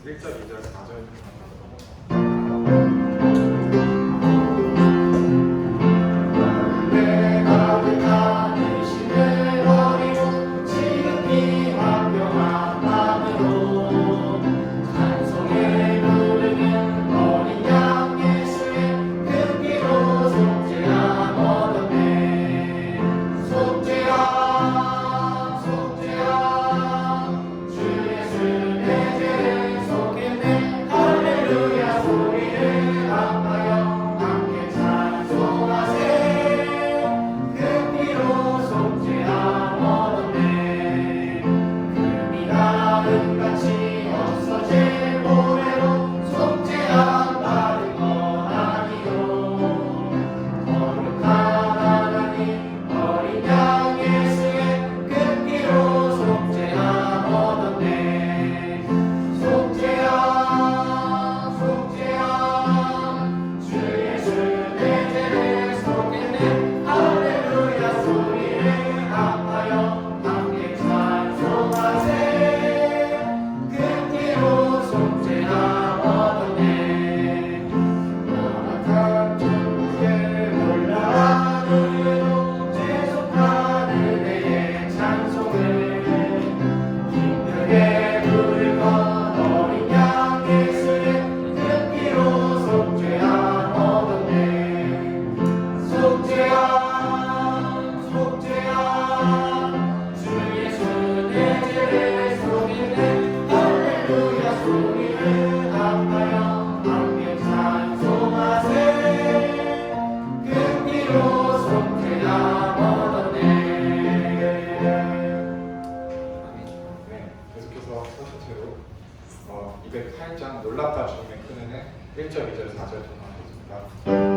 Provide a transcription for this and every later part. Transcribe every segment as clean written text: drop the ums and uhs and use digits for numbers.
1절, 2절, 4절 계속해서 서술체로 208장 놀랍다 주님의 큰 은혜 1절, 2절, 4절 전하겠습니다.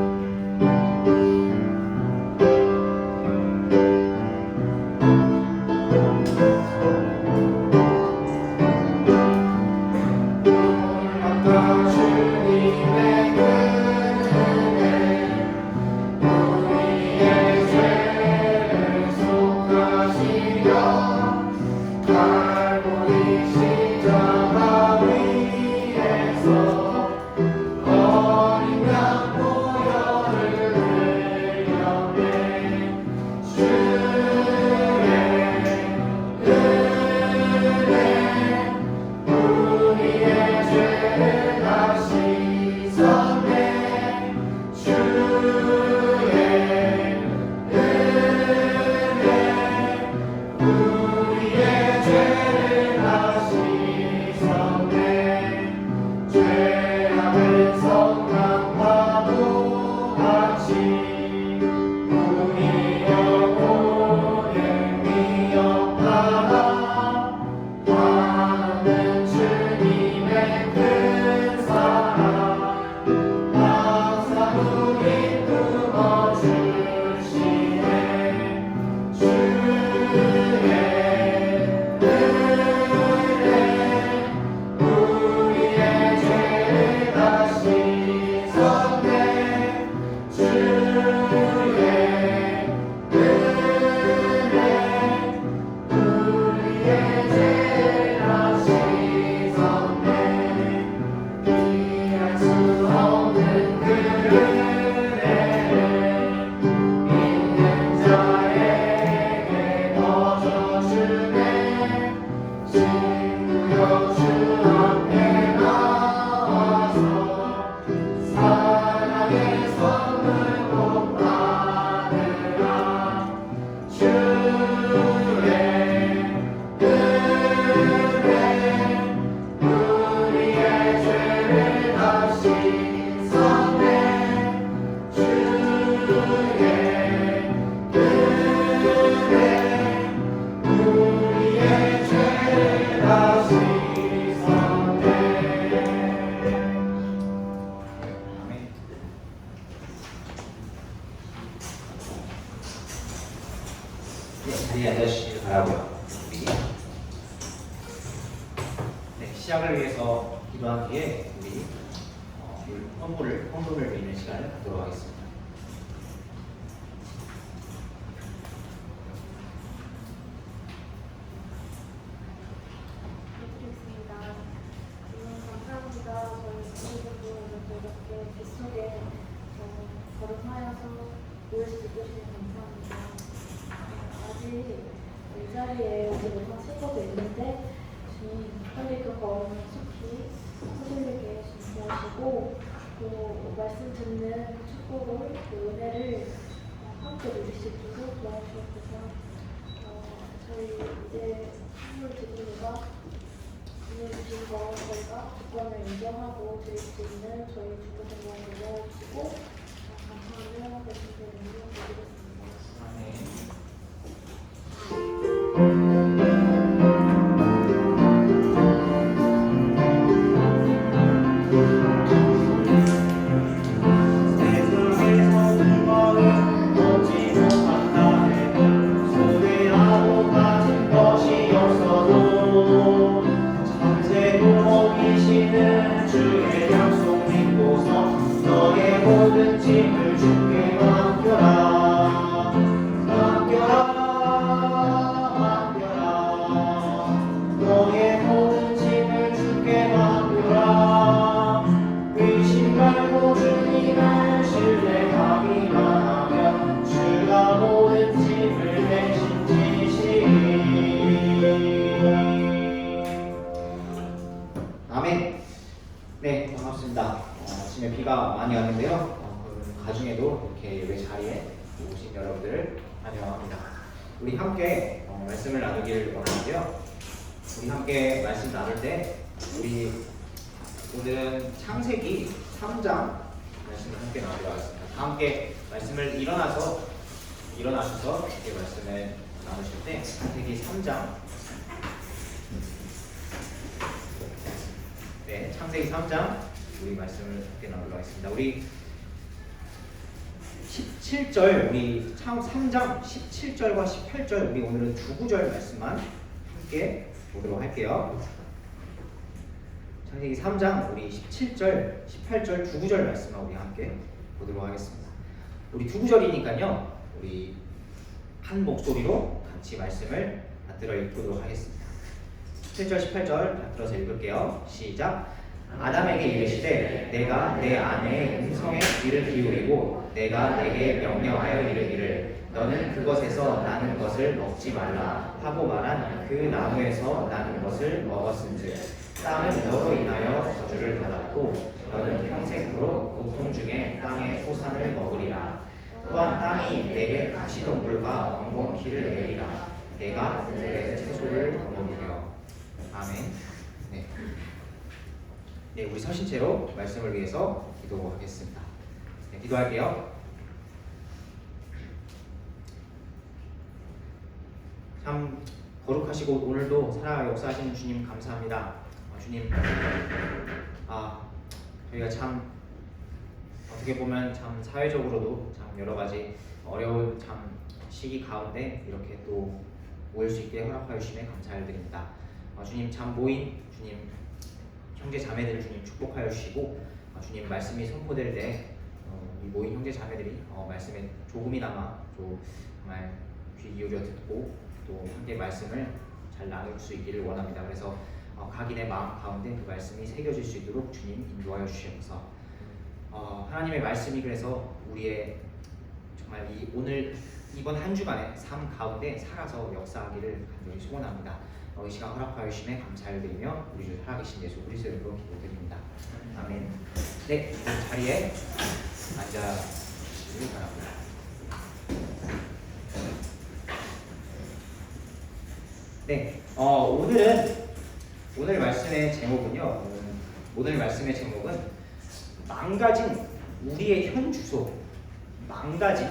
자리에 앉아주시길 바라고요. 시작을 위해서 기도한 뒤에 우리 헌금을 드리는 시간을 갖도록 하겠습니다. 드리겠습니다. 저희 뱃속에 거듭하여서 모일 수 있게 해주셔서 감사합니다. 아직 이 자리에 오지 못한 친구도 있는데 주님 빨리 그 걸음을 속히 서둘르게 주님 도와주시고 또 말씀 듣는 축복을 그 은혜를 함께 누릴 수 있도록 도와주셔서 저희 이제 선물 드립니다. 오늘 주신 거 저희가 조건을 인정하고 드릴 수 있는 저희 주부생활 도와주시고 감사하며 말씀드리는 드리겠습니다. 아멘. 아멘. 네, 반갑습니다. 아침에 비가 많이 왔는데요. 그 가중에도 이렇게 예배 자리에 오신 여러분들을 환영합니다. 우리 함께 말씀을 나누길 원하는데요. 우리 함께 말씀 나눌 때 우리 오늘은 창세기 3장 말씀을 함께 나누도록 하겠습니다. 다 함께 말씀을 일어나셔서 이렇게 말씀을 나누실 때 창세기 3장 네, 창세기 3장 우리 말씀을 함께 나누도록 하겠습니다. 우리 17절 우리 창 3장 17절과 18절 우리 오늘은 두 구절 말씀만 함께 보도록 할게요. 창세기 3장 우리 17절, 18절 두 구절 말씀만 우리 함께 보도록 하겠습니다. 우리 두 구절이니까요. 우리 한 목소리로 같이 말씀을 받들어 읽도록 하겠습니다. 17절, 18절 받들어서 읽을게요. 시작. 아담에게 이르시되 내가 내 아내의 음성에 귀를 기울이고 내가 내게 명령하여 이르기를 너는 그것에서 나는 것을 먹지 말라 하고 말한 그 나무에서 나는 것을 먹었은즉 땅은 너로 인하여 저주를 받았고 너는 평생토록 고통 중에 땅의 소산을 먹으리라. 또한 땅이 내게 가시덤불과 왕봉키를 내리라. 내가 그들의 채소를 먹으려. 아멘. 네. 네, 우리 서신 채로 말씀을 위해서 기도하겠습니다. 네, 기도할게요. 참 거룩하시고 오늘도 살아 역사하시는 주님 감사합니다. 주님, 저희가 참 어떻게 보면 참 사회적으로도 참 여러 가지 어려운 참 시기 가운데 이렇게 또 모일 수 있게 허락하여 주심에 감사를 드립니다. 주님 참 모인 주님 형제 자매들 주님 축복하여 주시고 주님 말씀이 선포될 때 이 모인 형제 자매들이 말씀에 조금이나마 또 정말 귀 기울여 듣고 또 함께 말씀을 잘 나눌 수 있기를 원합니다. 그래서 각인의 마음 가운데 그 말씀이 새겨질 수 있도록 주님 인도하여 주시옵소서. 하나님의 말씀이 그래서 우리의 정말 이번 한 주간의 삶 가운데 살아서 역사하기를 간절히 소원합니다. 이 시간 허락하여 주심에 감사를 드리며 우리 주 살아계신 예수 그리스도의 이름으로 기도드립니다. 아멘. 네, 자리에 앉아주시기 바랍니다. 네, 오늘 말씀의 제목은요. 오늘 말씀의 제목은 망가진 우리의 현 주소. 망가진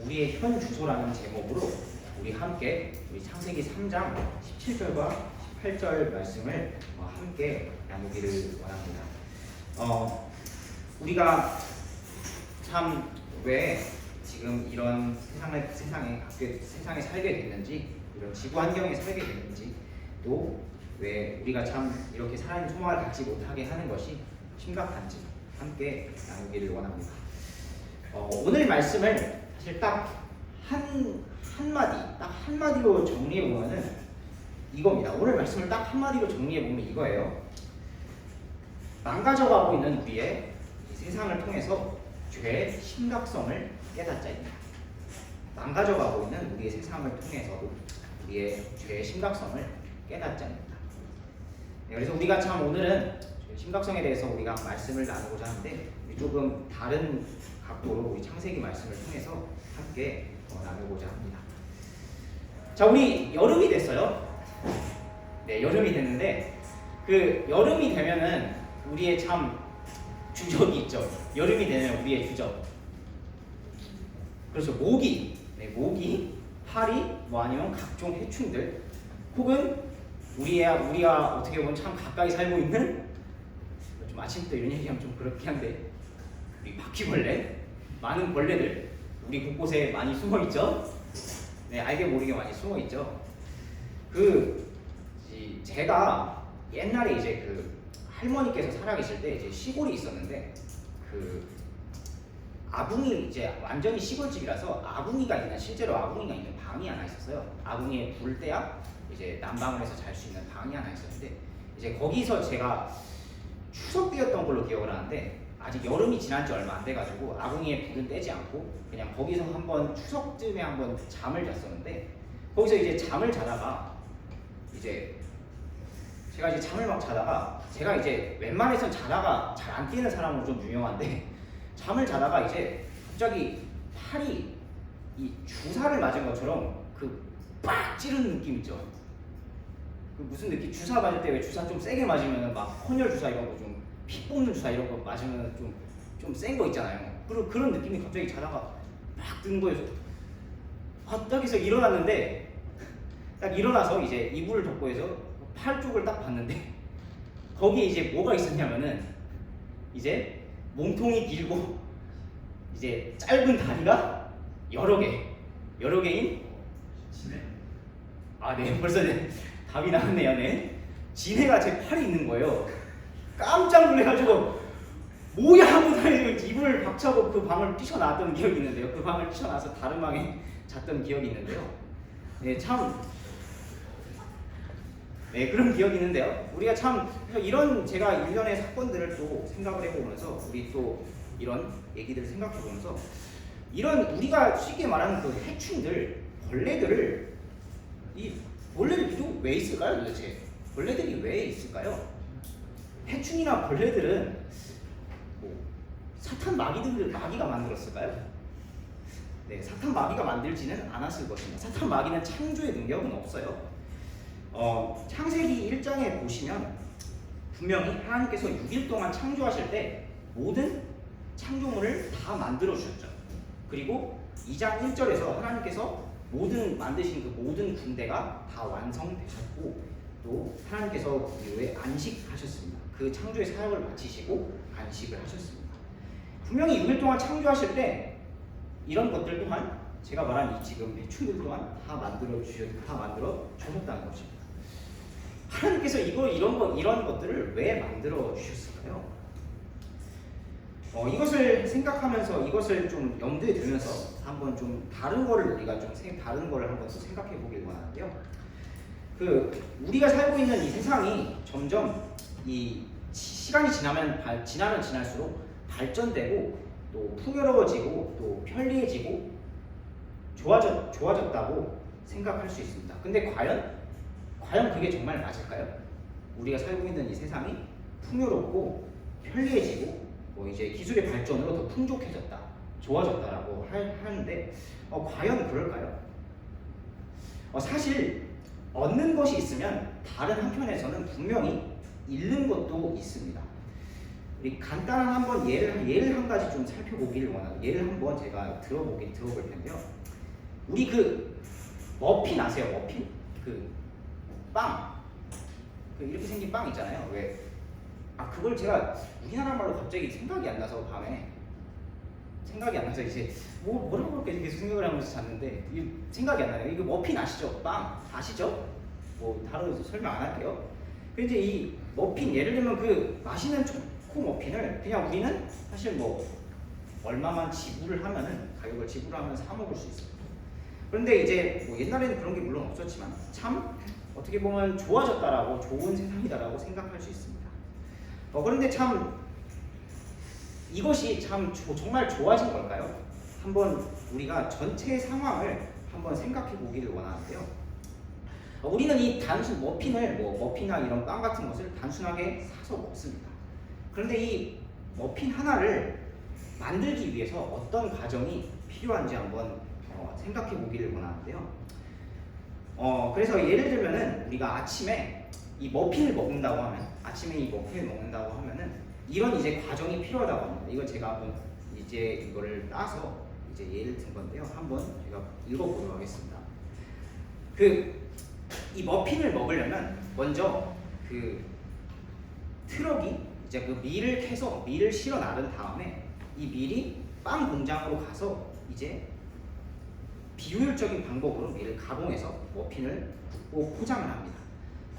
우리의 현 주소라는 제목으로 우리 함께 우리 창세기 3장 17절과 18절 말씀을 함께 나누기를 원합니다. 우리가 참 왜 지금 이런 세상에 살게 됐는지, 이런 지구 환경에 살게 됐는지, 또 왜 우리가 참 이렇게 살아있는 소망을 갖지 못하게 하는 것이 심각한지 함께 나누기를 원합니다. 오늘 말씀을 사실 딱 한마디로 정리해 보면은 이겁니다. 오늘 말씀을 딱 한마디로 정리해 보면 이거예요. 망가져가고 있는 우리의 세상을 통해서 죄의 심각성을 깨닫자입니다. 망가져가고 있는 우리의 세상을 통해서도 우리의 죄의 심각성을 깨닫자입니다. 네, 그래서 우리가 참 오늘은 심각성에 대해서 우리가 말씀을 나누고자 하는데 조금 다른 각도로 우리 창세기 말씀을 통해서 함께 나누고자 합니다. 자, 우리 여름이 됐어요. 네, 여름이 됐는데 그 여름이 되면은 우리의 참 주적이 있죠. 여름이 되면 우리의 주적. 그렇죠. 모기, 네, 모기, 파리, 뭐 아니면 각종 해충들, 혹은 우리가 어떻게 보면 참 가까이 살고 있는 좀 아침부터 이런 얘기하면 좀 그렇긴 한데 우리 바퀴벌레, 많은 벌레들 우리 곳곳에 많이 숨어 있죠. 네, 알게 모르게 많이 숨어 있죠. 제가 옛날에 이제 그 할머니께서 살아계실 때 이제 시골이 있었는데 그 아궁이 이제 완전히 시골집이라서 아궁이가 있는 실제로 아궁이가 있는 방이 하나 있었어요. 아궁이에 불 때야 이제 난방을 해서 잘 수 있는 방이 하나 있었는데 이제 거기서 제가 추석 때였던 걸로 기억을 하는데 아직 여름이 지난 지 얼마 안 돼가지고 아궁이에 불은 떼지 않고 그냥 거기서 한번 추석쯤에 한번 잠을 잤었는데 거기서 이제 잠을 자다가 이제 제가 이제 잠을 막 자다가 제가 이제 웬만해선 자다가 잘 안 깨는 사람으로 좀 유명한데 잠을 자다가 이제 갑자기 팔이 이 주사를 맞은 것처럼 그 빡 찌르는 느낌 있죠. 그 무슨 느낌? 주사 맞을 때 왜 주사 좀 세게 맞으면 막 헌혈 주사 이런 거 좀 피 뽑는 주사 이런 거 맞으면 좀 센 거 있잖아요. 그런 느낌이 갑자기 자다가 막 드는 거예요. 딱 해서 일어났는데 딱 일어나서 이제 이불을 덮고 해서 팔 쪽을 딱 봤는데 거기에 이제 뭐가 있었냐면은 이제 몸통이 길고 이제 짧은 다리가 여러 개인 지네. 아, 네, 벌써 답이 나왔네요. 네, 지네가 제 팔이 있는 거예요. 깜짝 놀래가지고 뭐야 하고 다니고 이불을 박차고 그 방을 뛰쳐나왔던 기억이 있는데요. 그 방을 뛰쳐나와서 다른 방에 잤던 기억이 있는데요. 네, 참. 네, 그런 기억이 있는데요. 우리가 참 이런 제가 일련의 사건들을 또 생각을 해보면서 우리 또 이런 얘기들을 생각해보면서 이런 우리가 쉽게 말하는 그 해충들, 벌레들을 이 벌레들이 왜 있을까요 도대체? 벌레들이 왜 있을까요? 해충이나 벌레들은 뭐 사탄 마귀가 만들었을까요? 네, 사탄 마귀가 만들지는 않았을 것입니다. 사탄 마귀는 창조의 능력은 없어요. 창세기 1장에 보시면 분명히 하나님께서 6일 동안 창조하실 때 모든 창조물을 다 만들어 주셨죠. 그리고 2장 1절에서 하나님께서 만드신 그 모든 군대가 다 완성되셨고 또 하나님께서 이후에 안식하셨습니다. 그 창조의 사역을 마치시고 안식을 하셨습니다. 분명히 6일 동안 창조하실 때 이런 것들 또한 제가 말한 이 지금 해충들 또한 다 만들어 주셨다는 것입니다. 하나님께서 이런 것들을 왜 만들어 주셨을까요? 이것을 생각하면서 이것을 좀 염두에 두면서 한번 좀 다른 거를 우리가 좀 다른 거를 한번 또 생각해 보길 원하는데요. 우리가 살고 있는 이 세상이 점점 이 시간이 지나면 지날수록 발전되고 또 풍요로워지고 또 편리해지고 좋아졌다고 생각할 수 있습니다. 근데 과연 그게 정말 맞을까요? 우리가 살고 있는 이 세상이 풍요롭고 편리해지고 뭐 이제 기술의 발전으로 더 풍족해졌다, 좋아졌다라고 하는데 과연 그럴까요? 사실 얻는 것이 있으면 다른 한편에서는 분명히 잃는 것도 있습니다. 우리 간단한 한번 예를 한 가지 좀 살펴보기를 원하고 예를 한번 제가 들어볼 텐데요. 우리 머핀 아세요? 머핀? 빵. 이렇게 생긴 빵 있잖아요. 왜? 그걸 제가 우리나라 말로 갑자기 생각이 안 나서 밤에 생각이 안 나서 이제 뭐라고 그렇게 계속 생각을 하면서 잤는데 생각이 안 나요. 이거 머핀 아시죠? 빵 아시죠? 뭐 다른 설명 안 할게요. 근데 이제 이 머핀 예를 들면 맛있는 초코 머핀을 그냥 우리는 사실 뭐 얼마만 가격을 지불하면 사 먹을 수 있어요. 그런데 이제 뭐 옛날에는 그런 게 물론 없었지만 참 어떻게 보면 좋아졌다라고 좋은 세상이다라고 생각할 수 있습니다. 그런데 참 이것이 참 정말 좋아진 걸까요? 한번 우리가 전체 상황을 한번 생각해 보기를 원하는데요. 우리는 이 단순 머핀을 머핀이나 이런 빵 같은 것을 단순하게 사서 먹습니다. 그런데 이 머핀 하나를 만들기 위해서 어떤 과정이 필요한지 한번 생각해 보기를 원하는데요. 그래서 예를 들면은 우리가 아침에 이 머핀을 먹는다고 하면은 이런 이제 과정이 필요하다고 합니다. 이건 제가 한번 이제 이거를 따서 이제 예를 든 건데요. 한번 제가 읽어보도록 하겠습니다. 이 머핀을 먹으려면 먼저 그 트럭이 이제 그 밀을 캐서 밀을 실어 나른 다음에 이 밀이 빵 공장으로 가서 이제 비효율적인 방법으로 밀을 가공해서 머핀을 굽고 포장을 합니다.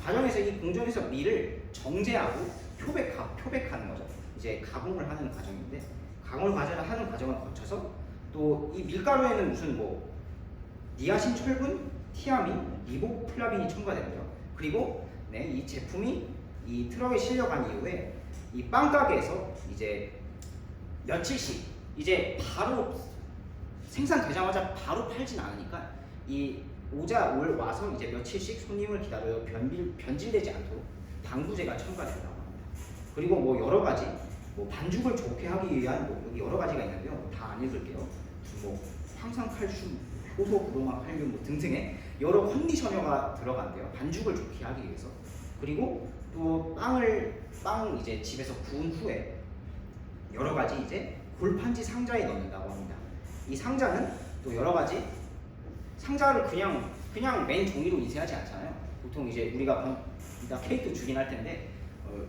과정에서 이 공정에서 밀을 정제하고 표백하는 거죠. 이제 가공을 하는 과정인데 가공을 하는 과정을 거쳐서 또 이 밀가루에는 무슨 니아신, 철분, 티아민, 리보플라빈이 첨가되고요. 그리고 이 제품이 이 트럭에 실려간 이후에 이 빵 가게에서 이제 며칠씩 이제 바로 생산되자마자 바로 팔진 않으니까 와서 이제 며칠씩 손님을 기다려 변질되지 않도록 방부제가 첨가된다고 합니다. 그리고 여러 가지 반죽을 좋게 하기 위한 여기 여러 가지가 있는데요. 다 안 읽을게요. 황산칼슘, 효소, 브로마, 칼륨 등등의 여러 컨디셔너가 들어간대요. 반죽을 좋게 하기 위해서. 그리고 또 빵 이제 집에서 구운 후에 여러 가지 이제 골판지 상자에 넣는다고 합니다. 이 상자는 또 여러 가지 상자를 그냥 맨 종이로 인쇄하지 않잖아요. 보통 이제 우리가 이따 케이크 주긴 할 텐데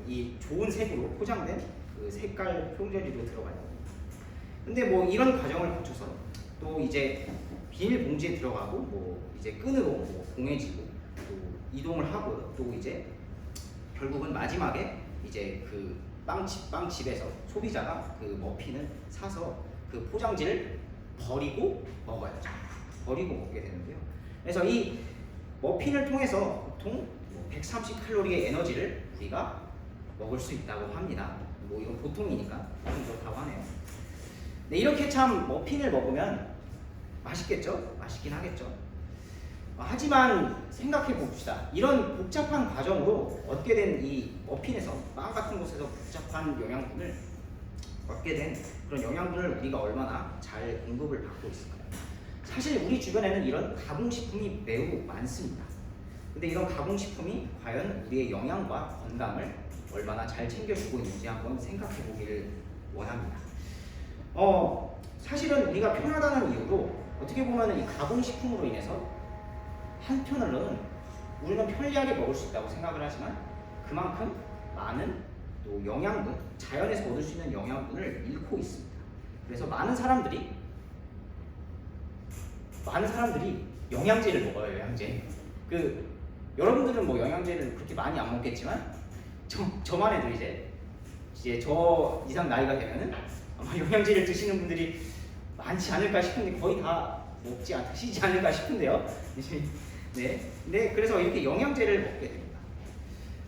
이 좋은 색으로 포장된 그 색깔 표절지로 들어가요. 근데 이런 과정을 거쳐서 또 이제 비닐 봉지에 들어가고 이제 끈으로 봉해지고 또 이동을 하고 또 이제 결국은 마지막에 이제 그 빵집에서 소비자가 그 머핀을 사서 그 포장지를 버리고 먹어야죠. 버리고 먹게 되는데요. 그래서 이 머핀을 통해서 보통 130칼로리의 에너지를 우리가 먹을 수 있다고 합니다. 이건 보통이니까 그렇다고 하네요. 네, 이렇게 참 머핀을 먹으면 맛있겠죠? 맛있긴 하겠죠. 하지만 생각해 봅시다. 이런 복잡한 과정으로 얻게 된 이 머핀에서 빵 같은 곳에서 복잡한 영양분을 얻게 된 그런 영양분을 우리가 얼마나 잘 공급을 받고 있을까요? 사실 우리 주변에는 이런 가공식품이 매우 많습니다. 근데 이런 가공식품이 과연 우리의 영양과 건강을 얼마나 잘 챙겨주고 있는지 한번 생각해 보기를 원합니다. 사실은 우리가 편하다는 이유로 어떻게 보면 이 가공식품으로 인해서 한편으로는 우리는 편리하게 먹을 수 있다고 생각을 하지만 그만큼 많은 또 영양분, 자연에서 얻을 수 있는 영양분을 잃고 있습니다. 그래서 많은 사람들이 영양제를 먹어요. 영양제. 여러분들은 영양제를 그렇게 많이 안 먹겠지만 저만 해도 이제 저 이상 나이가 되면은 아마 영양제를 드시는 분들이 많지 않을까 싶은데 거의 다 드시지 않을까 싶은데요. 네, 그래서 이렇게 영양제를 먹게 됩니다.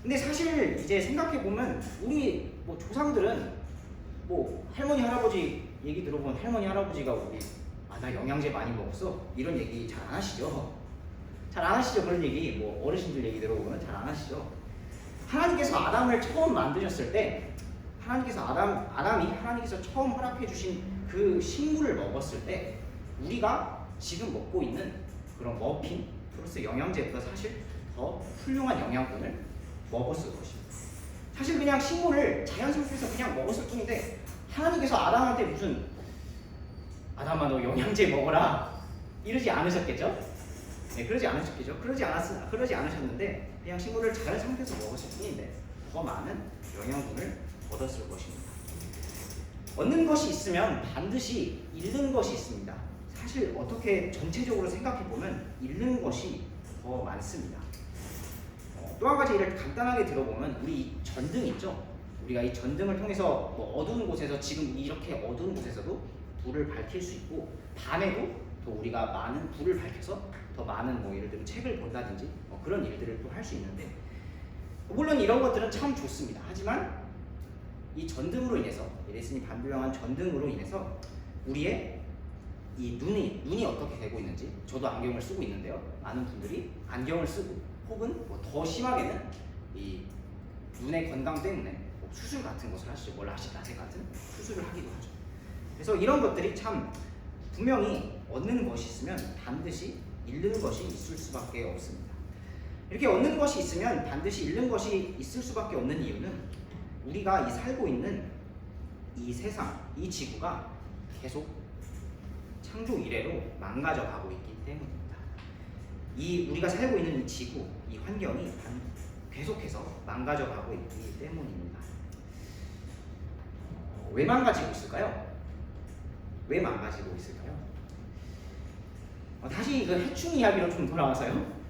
근데 사실 이제 생각해 보면 우리 조상들은 할머니 할아버지 얘기 들어보면 할머니 할아버지가 나 영양제 많이 먹었어 이런 얘기 잘 안 하시죠. 잘 안 하시죠. 그런 얘기 어르신들 얘기 들어보면 잘 안 하시죠. 하나님께서 아담을 처음 만드셨을 때 아담이 하나님께서 처음 허락해 주신 그 식물을 먹었을 때 우리가 지금 먹고 있는 그런 머핀 플러스 영양제보다 사실 더 훌륭한 영양분을 먹었을 것입니다. 사실 그냥 식물을 자연 상태에서 그냥 먹었을 뿐인데 하나님께서 아담한테 아담아 너 영양제 먹어라 이러지 않으셨겠죠? 네, 그러지 않으셨는데 그냥 식물을 자연 상태에서 먹었을 뿐인데 더 많은 영양분을 얻었을 것입니다. 얻는 것이 있으면 반드시 잃는 것이 있습니다. 사실 어떻게 전체적으로 생각해 보면 잃는 것이 더 많습니다. 또 한 가지 예를 간단하게 들어보면 우리 이 전등 있죠? 우리가 이 전등을 통해서 어두운 곳에서 지금 이렇게 어두운 곳에서도 불을 밝힐 수 있고 밤에도 또 우리가 많은 불을 밝혀서 더 많은 예를 들면 책을 본다든지 그런 일들을 또 할 수 있는데 물론 이런 것들은 참 좋습니다. 하지만 이 전등으로 인해서 레슨이 반불량한 전등으로 인해서 우리의 이 눈이 어떻게 되고 있는지 저도 안경을 쓰고 있는데요. 많은 분들이 안경을 쓰고 혹은 뭐 더 심하게는 이 눈의 건강 때문에 뭐 수술 같은 것을 하시죠. 뭐 라식 라섹 같은 수술을 하기도 하죠. 그래서 이런 것들이 참 분명히 얻는 것이 있으면 반드시 잃는 것이 있을 수밖에 없습니다. 이렇게 얻는 것이 있으면 반드시 잃는 것이 있을 수밖에 없는 이유는 우리가 이 살고 있는 이 세상, 이 지구가 계속 창조 이래로 망가져 가고 있기 때문입니다. 이 우리가 살고 있는 이 지구, 이 환경이 계속해서 망가져 가고 있기 때문입니다. 왜 망가지고 있을까요? 왜 망가지고 있을까요? 다시 그 해충 이야기로 좀 돌아와서요.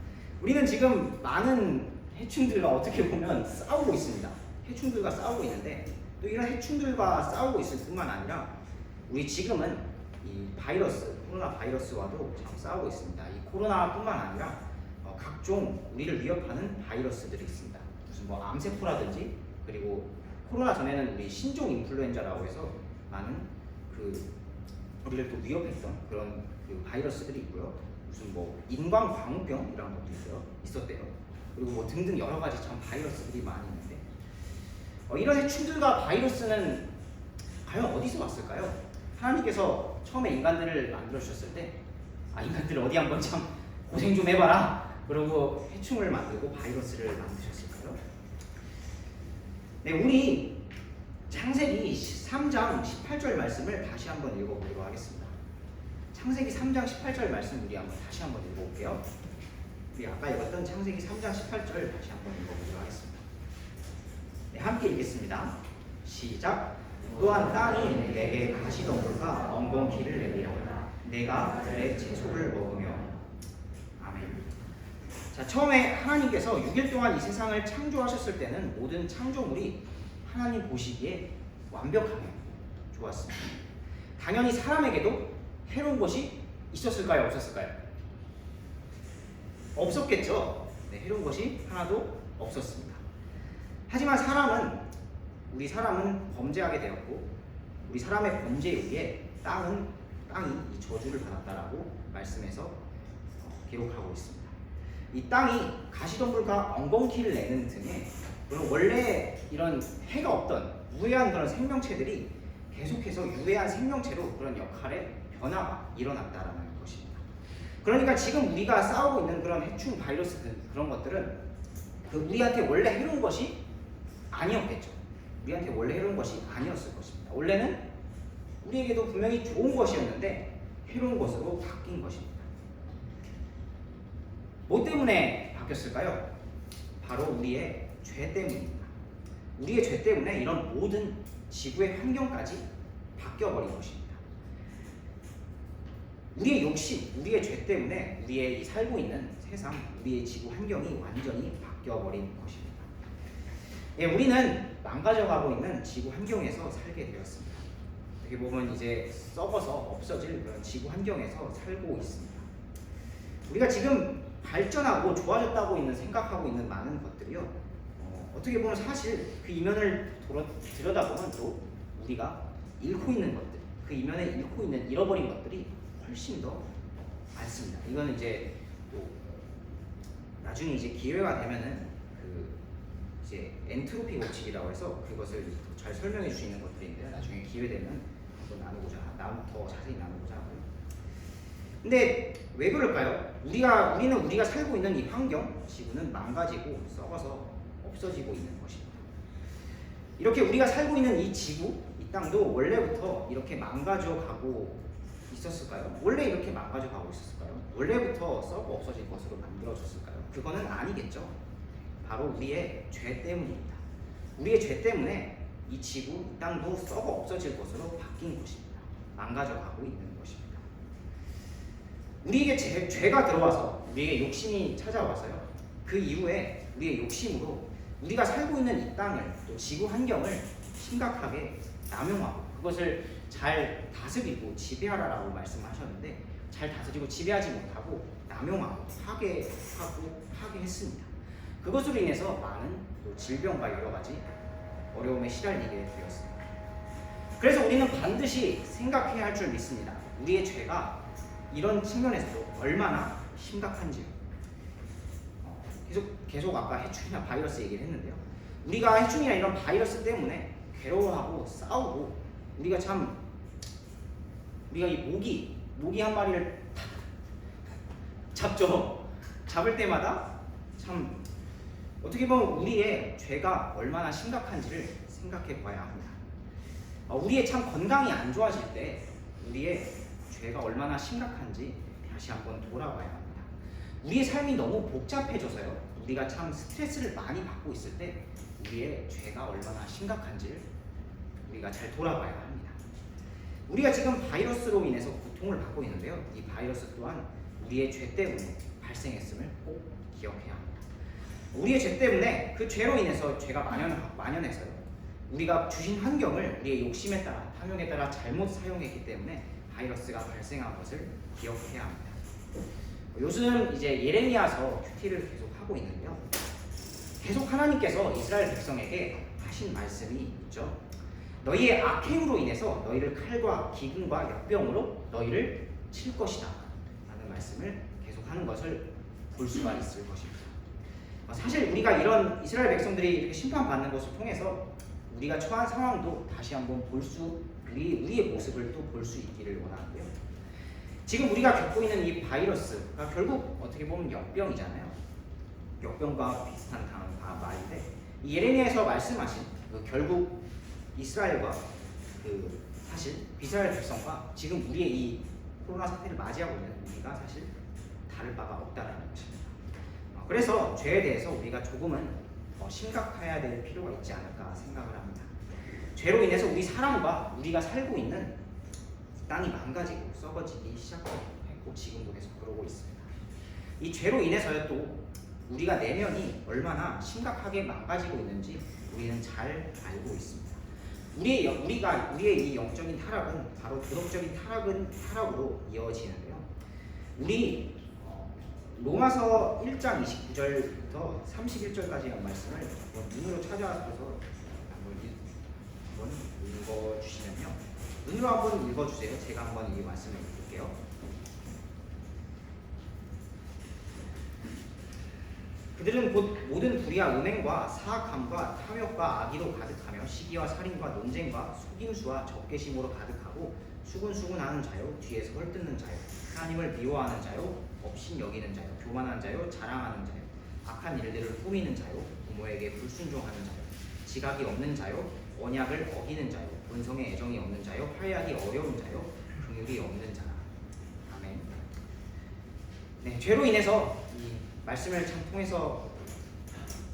우리는 지금 많은 해충들과 어떻게 보면 싸우고 있습니다. 해충들과 싸우고 있는데 또 이런 해충들과 싸우고 있을 뿐만 아니라 우리 지금은 이 바이러스, 코로나 바이러스와도 참 싸우고 있습니다. 이 코로나뿐만 아니라 각종 우리를 위협하는 바이러스들이 있습니다. 무슨 뭐 암세포라든지 그리고 코로나 전에는 우리 신종 인플루엔자라고 해서 많은 그 우리를 또 위협했던 그런 그 바이러스들이 있고요. 무슨 뭐 인광광우병 이런 것도 있었대요. 그리고 뭐 등등 여러 가지 참 바이러스들이 많이 있는데 이런 해충들과 바이러스는 과연 어디서 왔을까요? 하나님께서 처음에 인간들을 만들어 주셨을 때 인간들 어디 한번 참 고생 좀 해봐라 그러고 해충을 만들고 바이러스를 만드셨을까요? 네, 우리 창세기 3장 18절 말씀을 다시 한번 읽어보도록 하겠습니다. 창세기 3장 18절 말씀 우리 한번 다시 한번 읽어볼게요. 우리 아까 읽었던 창세기 3장 18절 다시 한번 읽어보도록 하겠습니다. 네, 함께 읽겠습니다. 시작. 또한 땅이 내게 가시덤불과 엉겅퀴를 내리라. 내가 들의 채소를 먹으며. 아멘. 자, 처음에 하나님께서 6일 동안 이 세상을 창조하셨을 때는 모든 창조물이 하나님 보시기에 완벽하게 좋았습니다. 당연히 사람에게도 해로운 것이 있었을까요? 없었을까요? 없었겠죠. 네, 해로운 것이 하나도 없었습니다. 하지만 우리 사람은 범죄하게 되었고 우리 사람의 범죄에 의해 땅이 이 저주를 받았다라고 말씀에서 기록하고 있습니다. 이 땅이 가시덤불과 엉겅퀴를 내는 등의 그런 원래 이런 해가 없던 무해한 그런 생명체들이 계속해서 유해한 생명체로 그런 역할의 변화가 일어났다라는 것입니다. 그러니까 지금 우리가 싸우고 있는 그런 해충 바이러스 그런 것들은 그 우리한테 원래 해로운 것이 아니었겠죠. 우리한테 원래 해로운 것이 아니었을 것입니다. 원래는 우리에게도 분명히 좋은 것이었는데 해로운 것으로 바뀐 것입니다. 뭐 때문에 바뀌었을까요? 바로 우리의 죄 때문입니다. 우리의 죄 때문에 이런 모든 지구의 환경까지 바뀌어버린 것입니다. 우리의 욕심, 우리의 죄 때문에 우리의 이 살고 있는 세상, 우리의 지구 환경이 완전히 바뀌어버린 것입니다. 예, 우리는 망가져가고 있는 지구 환경에서 살게 되었습니다. 어떻게 보면 이제 썩어서 없어질 그런 지구 환경에서 살고 있습니다. 우리가 지금 발전하고 좋아졌다고 생각하고 있는 많은 것들이요. 어떻게 보면 사실 그 이면을 들여다보면 또 우리가 잃고 있는 것들, 그 이면에 잃어버린 것들이 훨씬 더 많습니다. 이거는 이제 또 나중에 이제 기회가 되면은 이제 엔트로피 법칙이라고 해서 그것을 잘 설명해 줄 수 있는 것들인데요. 나중에 기회 되면 더 자세히 나누고자 하고요. 근데 왜 그럴까요? 우리가 살고 있는 이 환경, 지구는 망가지고 썩어서 없어지고 있는 것입니다. 이렇게 우리가 살고 있는 이 지구, 이 땅도 원래부터 이렇게 망가져 가고 있었을까요? 원래 이렇게 망가져 가고 있었을까요? 원래부터 썩어 없어질 것으로 만들어졌을까요? 그거는 아니겠죠. 바로 우리의 죄 때문입니다. 우리의 죄 때문에 이 지구, 이 땅도 썩어 없어질 것으로 바뀐 것입니다. 망가져 가고 있는 것입니다. 우리에게 죄가 들어와서 우리에게 욕심이 찾아와서요. 그 이후에 우리의 욕심으로 우리가 살고 있는 이 땅을 또 지구 환경을 심각하게 남용하고 그것을 잘 다스리고 지배하라라고 말씀하셨는데 잘 다스리고 지배하지 못하고 남용하고 파괴했습니다. 그것으로 인해서 많은 또 질병과 여러 가지 어려움에 시달리게 되었습니다. 그래서 우리는 반드시 생각해야 할 줄 믿습니다. 우리의 죄가 이런 측면에서도 얼마나 심각한지요. 계속 아까 해충이나 바이러스 얘기를 했는데요. 우리가 해충이나 이런 바이러스 때문에 괴로워하고 싸우고 우리가 이 모기 한 마리를 잡을 때마다 참 어떻게 보면 우리의 죄가 얼마나 심각한지를 생각해 봐야 합니다. 우리의 참 건강이 안 좋아질 때 우리의 죄가 얼마나 심각한지 다시 한번 돌아봐야 합니다. 우리의 삶이 너무 복잡해져서요. 우리가 참 스트레스를 많이 받고 있을 때 우리의 죄가 얼마나 심각한지를 우리가 잘 돌아봐야 합니다. 우리가 지금 바이러스로 인해서 고통을 받고 있는데요. 이 바이러스 또한 우리의 죄 때문에 발생했음을 꼭 기억해야 합니다. 우리의 죄 때문에 그 죄로 인해서 죄가 만연해서요. 우리가 주신 환경을 우리의 욕심에 따라, 탐욕에 따라 잘못 사용했기 때문에 바이러스가 발생한 것을 기억해야 합니다. 요즘 이제 예레미야서 큐티를 계속 하고 있는데요. 계속 하나님께서 이스라엘 백성에게 하신 말씀이 있죠. 너희의 악행으로 인해서 너희를 칼과 기근과 역병으로 너희를 칠 것이다 라는 말씀을 계속 하는 것을 볼 수가 있을 것입니다. 사실 우리가 이런 이스라엘 백성들이 이렇게 심판받는 것을 통해서 우리가 처한 상황도 다시 한번 우리의 모습을 또 볼 수 있기를 원하는데요. 지금 우리가 겪고 있는 이 바이러스가 결국 어떻게 보면 역병이잖아요. 역병과 비슷한 말인데 이 예레미야에서 말씀하신 결국 이스라엘과 사실 이스라엘 백성과 지금 우리의 이 코로나 사태를 맞이하고 있는 우리가 사실 다를 바가 없다라는 것입니다. 그래서 죄에 대해서 우리가 조금은 심각해야 될 필요가 있지 않을까 생각을 합니다. 죄로 인해서 우리 사람과 우리가 살고 있는 땅이 망가지고 썩어지기 시작했고 지금도 계속 그러고 있습니다. 이 죄로 인해서요 또 우리가 내면이 얼마나 심각하게 망가지고 있는지 우리는 잘 알고 있습니다. 우리의 이 영적인 타락은 바로 도덕적인 타락으로 이어지는데요. 우리 로마서 1장 29절부터 31절까지의 말씀을 눈으로 찾아와서 한번 읽어주시면요. 눈으로 한번 읽어주세요. 제가 한번 이 말씀을 읽을게요. 그들은 곧 모든 불의와 음행과 사악함과 탐욕과 악의로 가득하며 시기와 살인과 논쟁과 속임수와 적개심으로 가득하고 수군수군하는 자요 뒤에서 헐뜯는 자요 하나님을 미워하는 자요 업신 여기는 자요 교만한 자요 자랑하는 자요 악한 일들을 꾸미는 자요 부모에게 불순종하는 자요 지각이 없는 자요 언약을 어기는 자요 본성의 애정이 없는 자요 화해하기 어려운 자요 긍휼이 없는 자라. 아멘. 네, 죄로 인해서 이 말씀을 참 통해서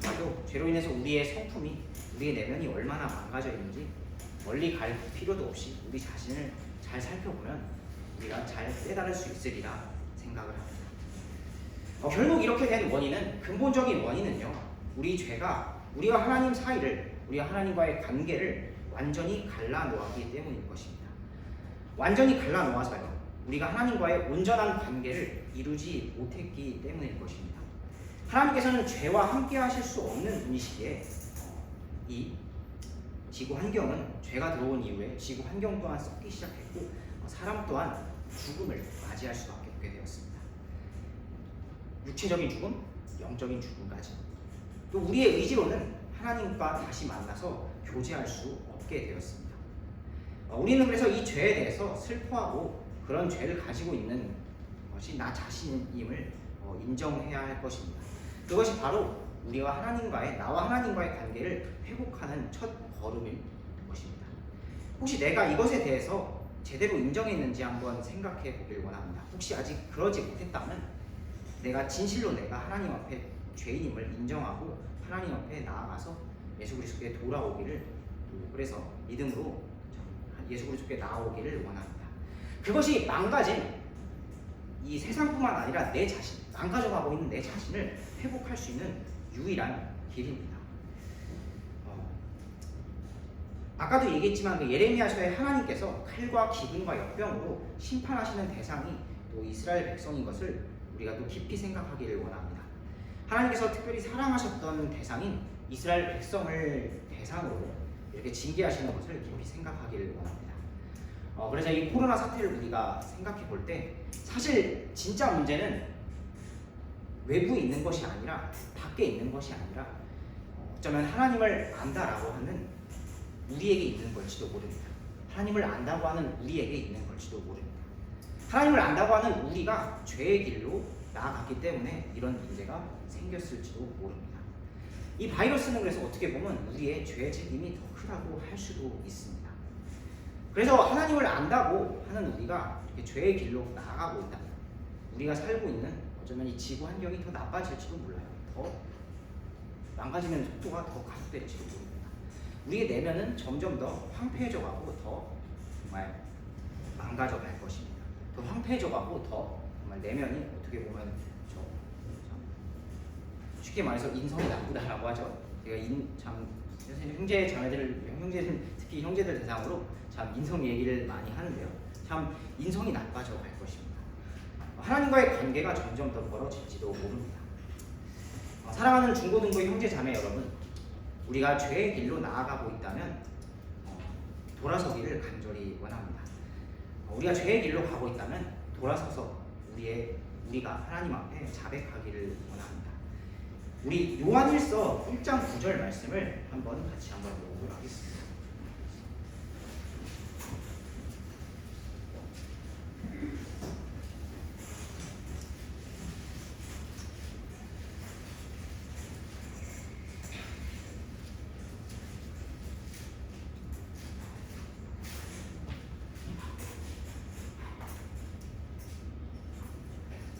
봐도 죄로 인해서 우리의 성품이 우리의 내면이 얼마나 망가져 있는지 멀리 갈 필요도 없이 우리 자신을 잘 살펴보면 우리가 잘 깨달을 수 있으리라 생각을 합니다. 결국 이렇게 된 원인은 근본적인 원인은요. 우리 죄가 우리와 하나님 사이를 우리와 하나님과의 관계를 완전히 갈라놓았기 때문일 것입니다. 완전히 갈라놓아서요. 우리가 하나님과의 온전한 관계를 이루지 못했기 때문일 것입니다. 하나님께서는 죄와 함께 하실 수 없는 분이시기에 이 지구 환경은 죄가 들어온 이후에 지구 환경 또한 썩기 시작했고 사람 또한 죽음을 맞이할 수밖에 없게 되었습니다. 육체적인 죽음, 영적인 죽음까지. 또 우리의 의지로는 하나님과 다시 만나서 교제할 수 없게 되었습니다. 우리는 그래서 이 죄에 대해서 슬퍼하고 그런 죄를 가지고 있는 것이 나 자신임을 인정해야 할 것입니다. 그것이 바로 나와 하나님과의 관계를 회복하는 첫 걸음일 것입니다. 혹시 내가 이것에 대해서 제대로 인정했는지 한번 생각해 보길 원합니다. 혹시 아직 그러지 못했다면 내가 하나님 앞에 죄인임을 인정하고 하나님 앞에 나아가서 예수 그리스도께 돌아오기를, 그래서 믿음으로 예수 그리스도께 나아오기를 원합니다. 그것이 망가진 이 세상뿐만 아니라 내 자신, 망가져가고 있는 내 자신을 회복할 수 있는 유일한 길입니다. 아까도 얘기했지만 그 예레미야서에 하나님께서 칼과 기근과 역병으로 심판하시는 대상이 또 이스라엘 백성인 것을 우리가 또 깊이 생각하기를 원합니다. 하나님께서 특별히 사랑하셨던 대상인 이스라엘 백성을 대상으로 이렇게 징계하시는 것을 깊이 생각하기를 원합니다. 그래서 이 코로나 사태를 우리가 생각해 볼 때 사실 진짜 문제는 외부에 있는 것이 아니라 밖에 있는 것이 아니라 어쩌면 하나님을 안다라고 하는 우리에게 있는 걸지도 모릅니다. 하나님을 안다고 하는 우리에게 있는 걸지도 모릅니다. 하나님을 안다고 하는 우리가 죄의 길로 나아갔기 때문에 이런 문제가 생겼을지도 모릅니다. 이 바이러스는 그래서 어떻게 보면 우리의 죄의 책임이 더 크다고 할 수도 있습니다. 그래서 하나님을 안다고 하는 우리가 이렇게 죄의 길로 나아가고 있다면 우리가 살고 있는 어쩌면 이 지구 환경이 더 나빠질지도 몰라요. 더 망가지는 속도가 더 가속될지도 모릅니다. 우리의 내면은 점점 더 황폐해져가고 더 정말 망가져갈 것입니다. 더 황폐해져가고 더 정말 내면이 어떻게 보면 쉽게 말해서 인성이 나쁘다라고 하죠. 제가 참 형제 자매들, 형제들 특히 형제들 대상으로 참 인성 얘기를 많이 하는데요. 참 인성이 나빠져 갈 것입니다. 하나님과의 관계가 점점 더 멀어질지도 모릅니다. 사랑하는 중고등부 형제 자매 여러분, 우리가 죄의 길로 나아가고 있다면 돌아서기를 간절히 원합니다. 우리가 죄의 길로 가고 있다면 돌아서서 우리가 하나님 앞에 자백하기를 원합니다. 우리 요한일서 1장 9절 말씀을 같이 한번 보도록 하겠습니다.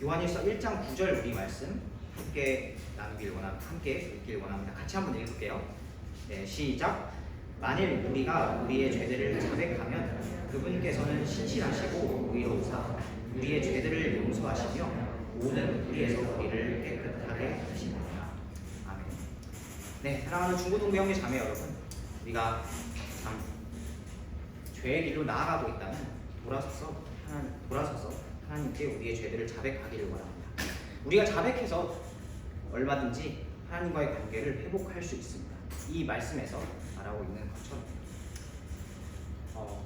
요한일서 1장 9절 우리 말씀 함께 읽길 원합니다. 같이 한번 읽을게요. 네, 시작. 만일 우리가 우리의 죄들을 자백하면 그분께서는 신실하시고 의로우사 우리의 죄들을 용서하시며 모든 불의에서 우리를 깨끗하게 하시느니라. 아멘. 네, 사랑하는 중고등부 형제 자매 여러분, 우리가 참 죄의 길로 나아가고 있다면 돌아서서 하나님께 우리의 죄들을 자백하기를 원합니다. 우리가 자백해서 얼마든지 하나님과의 관계를 회복할 수 있습니다. 이 말씀에서 말하고 있는 것처럼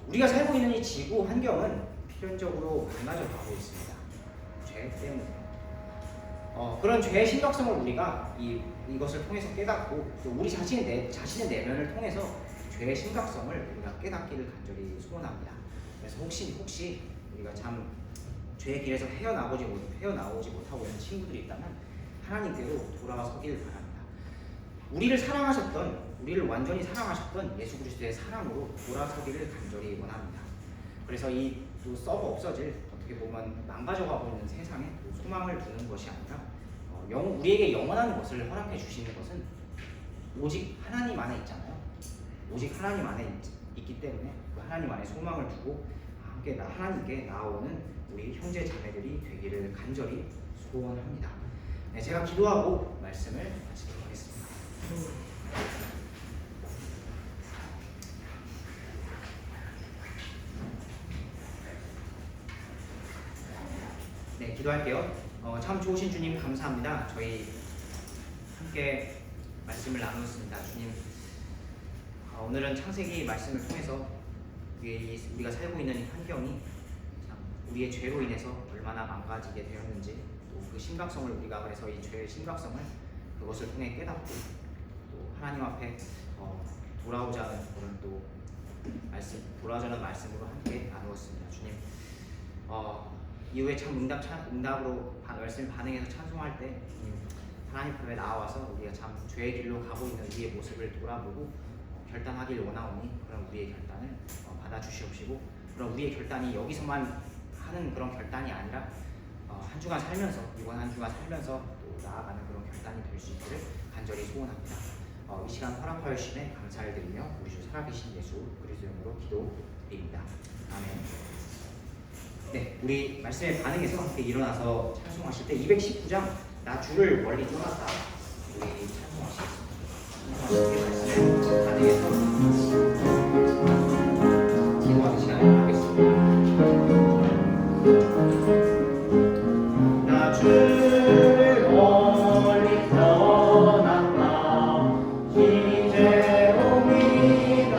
우리가 살고 있는 이 지구 환경은 필연적으로 망가져 가고 있습니다. 죄 때문에 그런 죄의 심각성을 우리가 이것을 통해서 깨닫고 또 우리 자신의 내면을 통해서 죄의 심각성을 우리가 깨닫기를 간절히 소원합니다. 그래서 혹시 우리가 참 죄의 길에서 헤어나오지 못하고 있는 친구들이 있다면 하나님께로 돌아서길 바랍니다. 우리를 완전히 사랑하셨던 예수 그리스도의 사랑으로 돌아서기를 간절히 원합니다. 그래서 이 또 썩어 없어질 어떻게 보면 망가져가고 있는 세상에 소망을 두는 것이 아니라 우리에게 영원한 것을 허락해 주시는 것은 오직 하나님 안에 있잖아요. 오직 하나님 안에 있기 때문에 그 하나님 안에 소망을 두고 함께 하나님께 나아오는 우리 형제 자매들이 되기를 간절히 소원합니다. 네, 제가 기도하고 말씀을 마치도록 하겠습니다. 네, 기도할게요. 참 좋으신 주님 감사합니다. 저희 함께 말씀을 나누었습니다. 주님, 오늘은 창세기 말씀을 통해서 우리가 살고 있는 이 환경이 참 우리의 죄로 인해서 얼마나 망가지게 되었는지 또 그 심각성을 우리가 그래서 이 죄의 심각성을 그것을 통해 깨닫고 또 하나님 앞에 돌아오자는 그런 또 돌아오자는 말씀으로 함께 나누었습니다. 주님, 이후에 참 응답으로 말씀 반응해서 찬송할 때 주님 하나님 앞에 나와서 우리가 참 죄의 길로 가고 있는 우리의 모습을 돌아보고 결단하길 원하오니 그런 우리의 결단을 받아주시옵시고 그런 우리의 결단이 여기서만 하는 그런 결단이 아니라 이번 한 주간 살면서 또 나아가는 그런 결단이 될 수 있기를 간절히 소원합니다. 이 시간 허락하여 주심에 감사를 드리며 우리 주 살아계신 예수 그리스도 이름으로 기도드립니다. 아멘. 네, 우리 말씀에 반응해서 함께 일어나서 찬송하실 때 219장 나 주를 멀리 떠났다 우리 찬송하시겠습니다. 말씀에 반응해서 기도하는 시간을 갖겠습니다. 나 주를 멀리 떠났다 이제 옵니다.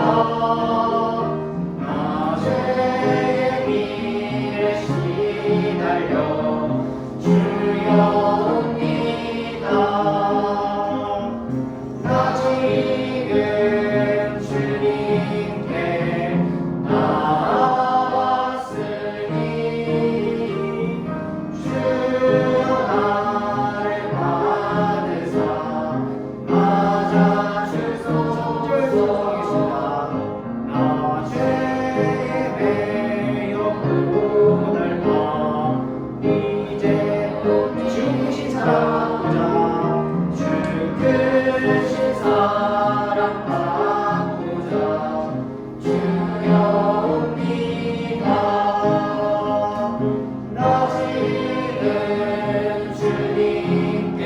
낮이는 주님께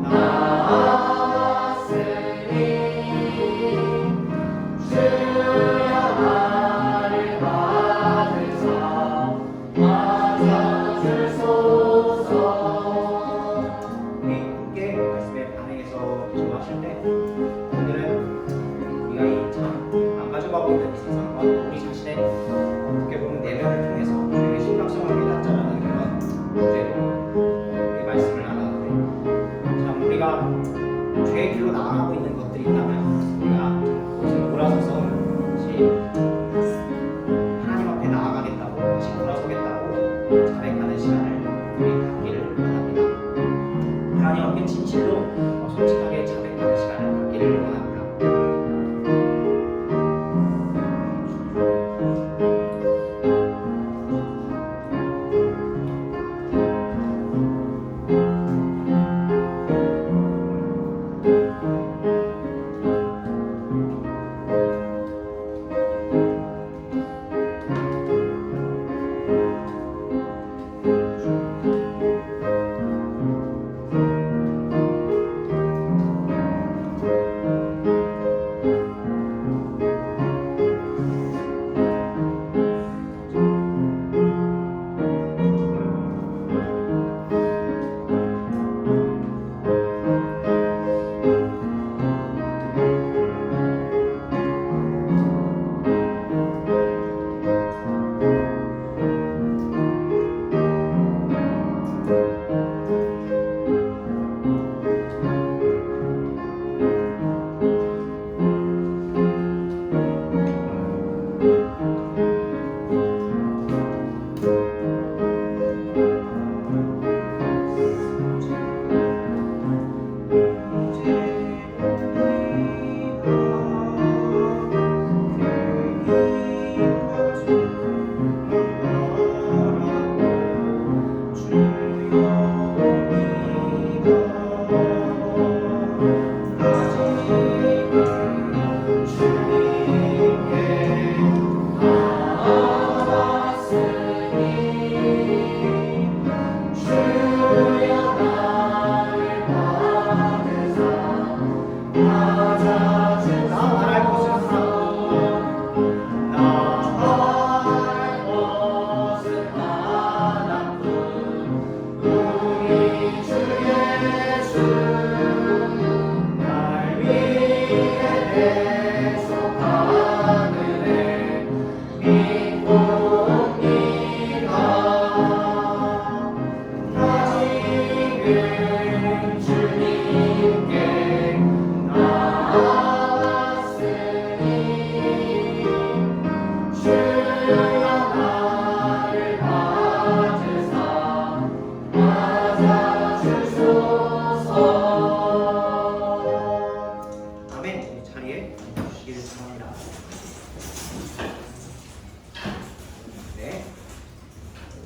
나왔으니 주여 나를 받으사 맞아주소서. 우리 함께 말씀에 반응해서 기도하실 때 오늘은 우리가 이 참 망가져가고 있는 이 세상과 우리 자신의 어떻게 보면 내면을 통해서 주님의 심각성을 깨닫자라는 그런 주제로 우리 말씀을 나눴는데 참 우리가 죄의 길로 나아가고 있는 것들이 있다면 우리가 그것을 돌아서서 다시 하나님 앞에 나아가겠다고 다시 돌아서겠다고 자백하는 시간을 우리 갖기를 원합니다. 하나님 앞에 진실로 솔직하게 자백하는 시간을 갖기를 원합니다.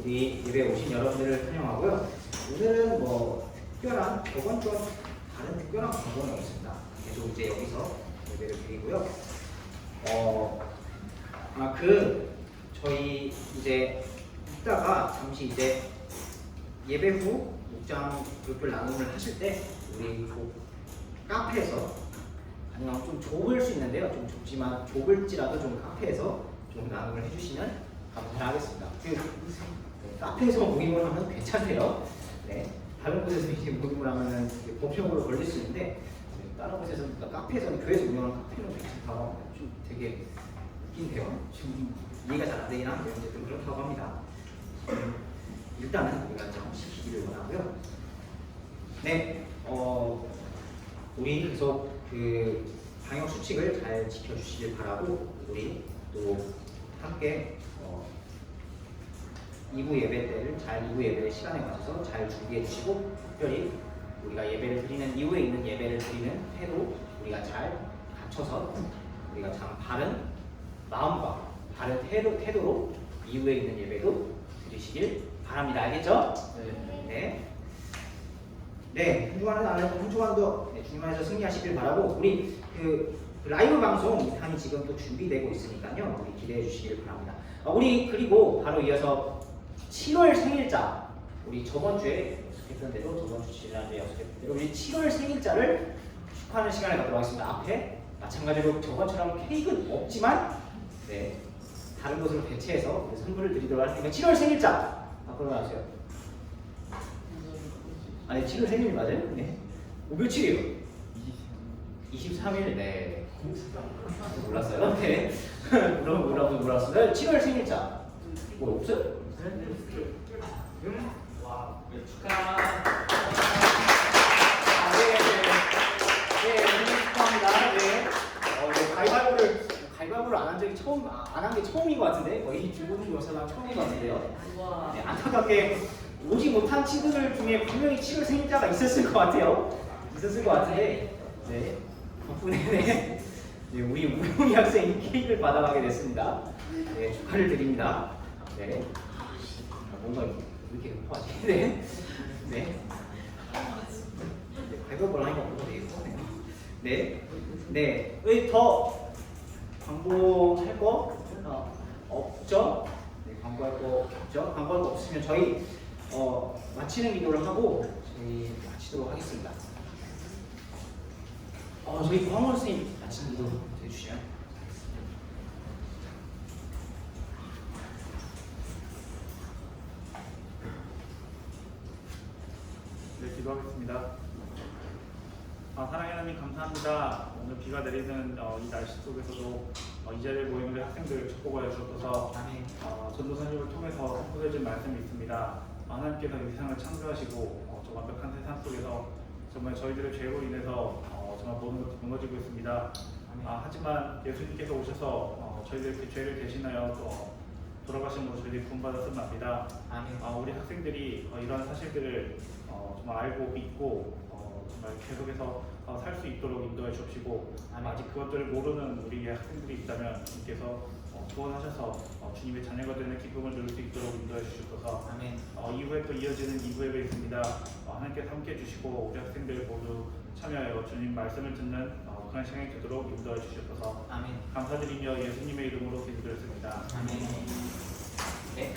우리 예배에 오신 여러분들을 환영하고요. 오늘은 뭐 특별한 저번주와 다른 특별한 방법은 없습니다. 계속 이제 여기서 예배를 드리고요. 저희 이제 이따가 잠시 이제 예배 후 목장 그룹별 나눔을 하실 때 우리 그 카페에서 아니면 좀 좁을 수 있는데요. 좀 좁지만 좁을지라도 좀 카페에서 좀 나눔을 해주시면 감사하겠습니다. 카페에서 모임을 하면 괜찮아요. 네, 다른 곳에서 이제 모임을 하면은 법적으로 걸릴 수 있는데 다른 곳에서 그러니까 카페에서는 교회에서 운영하는 카페는 괜찮다고 좀 되게 웃긴데요. 지금 이해가 잘 안 되긴 한데 어쨌든 그렇다고 합니다. 일단은 우리가 좀 시키기를 원하고요. 네, 우리 계속 그 방역 수칙을 잘 지켜주시길 바라고 우리 또 함께 2부 예배 때를 2부 예배 시간에 맞춰서 잘 준비해 주시고 특별히 우리가 예배를 드리는 이후에 있는 예배를 드리는 태도 우리가 잘 갖춰서 우리가 참 바른 마음과 바른 태도로 이후에 있는 예배도 드리시길 바랍니다. 알겠죠? 네. 네, 한 주간도 주님 안에서 승리하시길 바라고 우리 그 라이브 방송 2탄이 지금 또 준비되고 있으니까요. 우리 기대해 주시길 바랍니다. 우리 그리고 바로 이어서 7월 생일자, 우리 저번 주에 약속했던 대로 저번 주 지난주에 약속했던 대로 우리 7월 생일자를 축하하는 시간을 갖도록 하겠습니다. 앞에 마찬가지로 저번처럼 케이크는 없지만 네, 다른 곳으로 배치해서 선물을 드리도록 할 테니까 7월 생일자 앞으로 나오세요. 아니 7월 생일 맞아요? 네. 며칠이에요? 23일. 네. 몰랐어요? 네. 몰랐어요. 7월 생일자. 뭐 없어요? 와, 축하. 생일 축하합니다. 네. 가위바위보를 안 한 적이 안 한 게 처음인 것 같은데 거의 중고등 교사랑 처음인 것 같은데요. 네, 안타깝게 오지 못한 친구들 중에 분명히 7월 생일자가 있었을 것 같아요. 있었을 것 같은데, 네. 덕분에 네, 우리 우영이 학생이 케이크를 받아가게 됐습니다. 네, 축하를 드립니다. 네. 뭔가 이렇게 급하지? 네. 네. 가위바위보를 하니까 뭔가 되게 급하네요. 네. 네. 더 광고할 거 없죠? 네, 광고할 거 없죠? 광고할 거 없으면 저희 마치는 기도를 하고 저희 마치도록 하겠습니다. 저희 광원 선생님 마치는 기도 해주시면. 네, 기도하겠습니다. 사랑하는 하나님 감사합니다. 오늘 비가 내리는 이 날씨 속에서도 이 자리에 모인 우리 학생들 축복하여 주셔서 전도사님을 통해서 선포해준 말씀이 있습니다. 하나님께서 이 세상을 창조하시고 저 완벽한 세상 속에서 정말 저희들의 죄로 인해서 정말 모든 것이 무너지고 있습니다. 하지만 예수님께서 오셔서 저희들의 죄를 대신하여 또 돌아가심으로 저희들이 구원받았음을 압니다. 우리 학생들이 이러한 사실들을 정말 알고 믿고 정말 계속해서 살 수 있도록 인도해 주시고 아직 그것들을 모르는 우리 학생들이 있다면 주님께서 구원하셔서 주님의 자녀가 되는 기쁨을 누릴 수 있도록 인도해 주셔서 이후에 또 이어지는 2부 예배 있습니다. 하나님께서 함께 해주시고 우리 학생들 모두 참여하여 주님 말씀을 듣는 그런 시간이 되도록 인도해 주셔서 감사드리며 예수님의 이름으로 기도드렸습니다. 네.